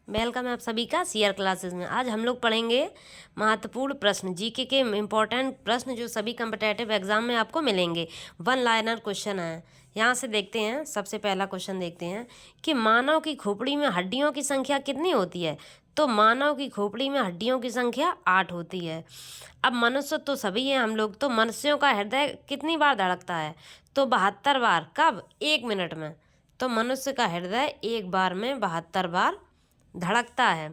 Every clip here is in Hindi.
वेलकम है आप सभी का सीआर क्लासेस में। आज हम लोग पढ़ेंगे महत्वपूर्ण प्रश्न, जीके के इम्पोर्टेंट प्रश्न जो सभी कम्पिटेटिव एग्जाम में आपको मिलेंगे। वन लाइनर क्वेश्चन है। यहाँ से देखते हैं, सबसे पहला क्वेश्चन देखते हैं कि मानव की खोपड़ी में हड्डियों की संख्या कितनी होती है। तो मानव की खोपड़ी में हड्डियों की संख्या 8 होती है। अब मनुष्य तो सभी हैं हम लोग, तो मनुष्यों का हृदय कितनी बार धड़कता है। तो 72 बार। कब? 1 मिनट में। तो मनुष्य का हृदय एक बार में 72 बार धड़कता है।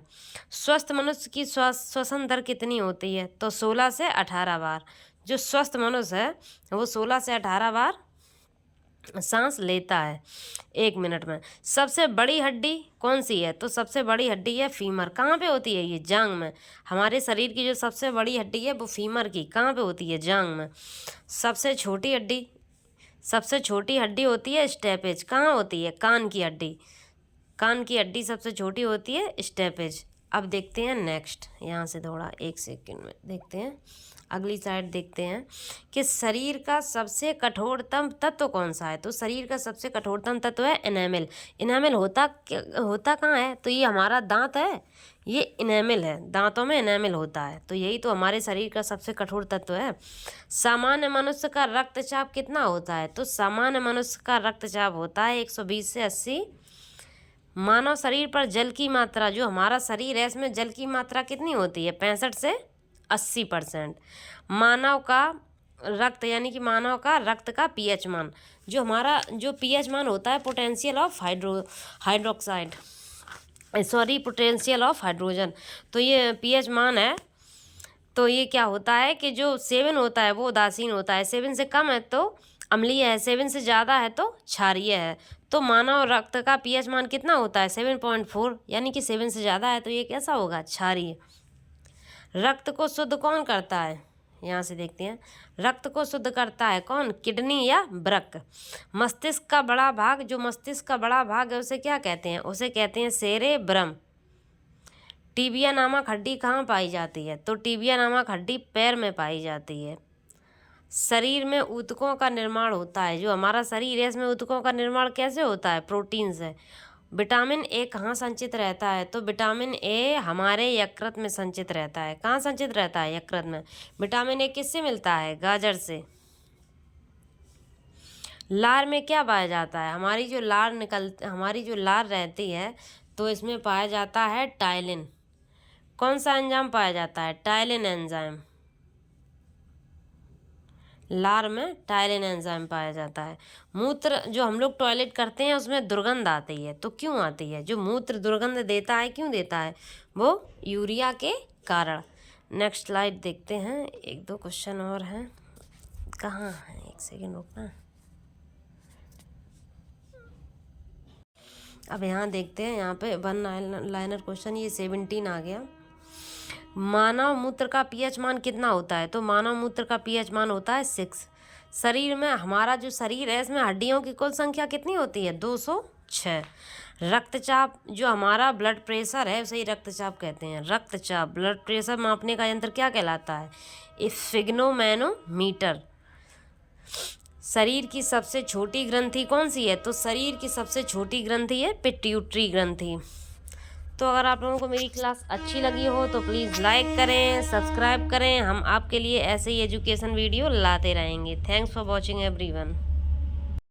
स्वस्थ मनुष्य की श्वसन दर कितनी होती है। तो 16 से 18 बार। जो स्वस्थ मनुष्य है वो 16 से 18 बार सांस लेता है 1 मिनट में। सबसे बड़ी हड्डी कौन सी है। तो सबसे बड़ी हड्डी है फीमर। कहाँ पे होती है ये? जांघ में। हमारे शरीर की जो सबसे बड़ी हड्डी है वो फीमर की कहाँ पे होती है? जांघ में। सबसे छोटी हड्डी होती है स्टेपेज। कहाँ होती है? कान की हड्डी। कान की हड्डी सबसे छोटी होती है स्टेपेज। अब देखते हैं नेक्स्ट, यहाँ से थोड़ा 1 सेकंड में देखते हैं, अगली साइड देखते हैं कि शरीर का सबसे कठोरतम तत्व कौन सा है। तो शरीर का सबसे कठोरतम तत्व है इनेमल। इनेमल होता कहाँ है? तो ये हमारा दांत है, ये इनेमल है, दांतों में इनेमल होता है। तो यही तो हमारे शरीर का सबसे कठोर तत्व है। सामान्य मनुष्य का रक्तचाप कितना होता है। तो सामान्य मनुष्य का रक्तचाप होता है 120 से 80। मानव शरीर पर जल की मात्रा, जो हमारा शरीर है इसमें जल की मात्रा कितनी होती है? 65 से 80%। मानव का रक्त यानी कि मानव का रक्त का पीएच मान, जो हमारा जो पीएच मान होता है potential of potential of hydrogen. तो ये पीएच मान है। तो ये क्या होता है कि जो 7 होता है वो उदासीन होता है, 7 से कम है तो अम्लीय है, 7 से ज़्यादा है तो क्षारीय है। तो मानव रक्त का पीएच मान कितना होता है? 7.4, यानी कि 7 से ज़्यादा है तो ये कैसा होगा? क्षारीय। रक्त को शुद्ध कौन करता है? यहाँ से देखते हैं, रक्त को शुद्ध करता है कौन? किडनी या वृक्क। मस्तिष्क का बड़ा भाग, जो मस्तिष्क का बड़ा भाग है उसे क्या कहते हैं? उसे कहते हैं सेरेब्रम। टीबिया नामक हड्डी कहाँ पाई जाती है? तो टीबिया नामक हड्डी पैर में पाई जाती है। शरीर में ऊतकों का निर्माण होता है, जो हमारा शरीर है इसमें ऊतकों का निर्माण कैसे होता है? प्रोटीन से। विटामिन ए कहाँ संचित रहता है? तो विटामिन ए हमारे यकृत में संचित रहता है। कहाँ संचित रहता है? यकृत में। विटामिन ए किससे मिलता है? गाजर से। लार में क्या पाया जाता है? हमारी जो लार रहती है तो इसमें पाया जाता है टाइलिन। कौन सा एंजाइम पाया जाता है? Ptyalin enzyme. लार में टाइलिन एंजाइम पाया जाता है। मूत्र, जो हम लोग टॉयलेट करते हैं उसमें दुर्गंध आती है, तो क्यों आती है? जो मूत्र दुर्गंध देता है, क्यों देता है? वो यूरिया के कारण। नेक्स्ट स्लाइड देखते हैं, 1-2 क्वेश्चन और हैं। कहाँ है? 1 सेकेंड रुकना। अब यहाँ देखते हैं, यहाँ पे वन लाइनर क्वेश्चन, ये 17 आ गया। मानव मूत्र का पीएच मान कितना होता है? तो मानव मूत्र का पीएच मान होता है 6। शरीर में, हमारा जो शरीर है इसमें हड्डियों की कुल संख्या कितनी होती है? 206। रक्तचाप, जो हमारा ब्लड प्रेशर है उसे ही रक्तचाप कहते हैं। रक्तचाप, ब्लड प्रेशर मापने का यंत्र क्या कहलाता है? स्फिग्नोमैनोमीटर। शरीर की सबसे छोटी ग्रंथि कौन सी है? तो शरीर की सबसे छोटी ग्रंथि है पिट्यूटरी ग्रंथि। तो अगर आप लोगों को मेरी क्लास अच्छी लगी हो तो प्लीज़ लाइक करें, सब्सक्राइब करें। हम आपके लिए ऐसे ही एजुकेशन वीडियो लाते रहेंगे। Thanks for watching everyone.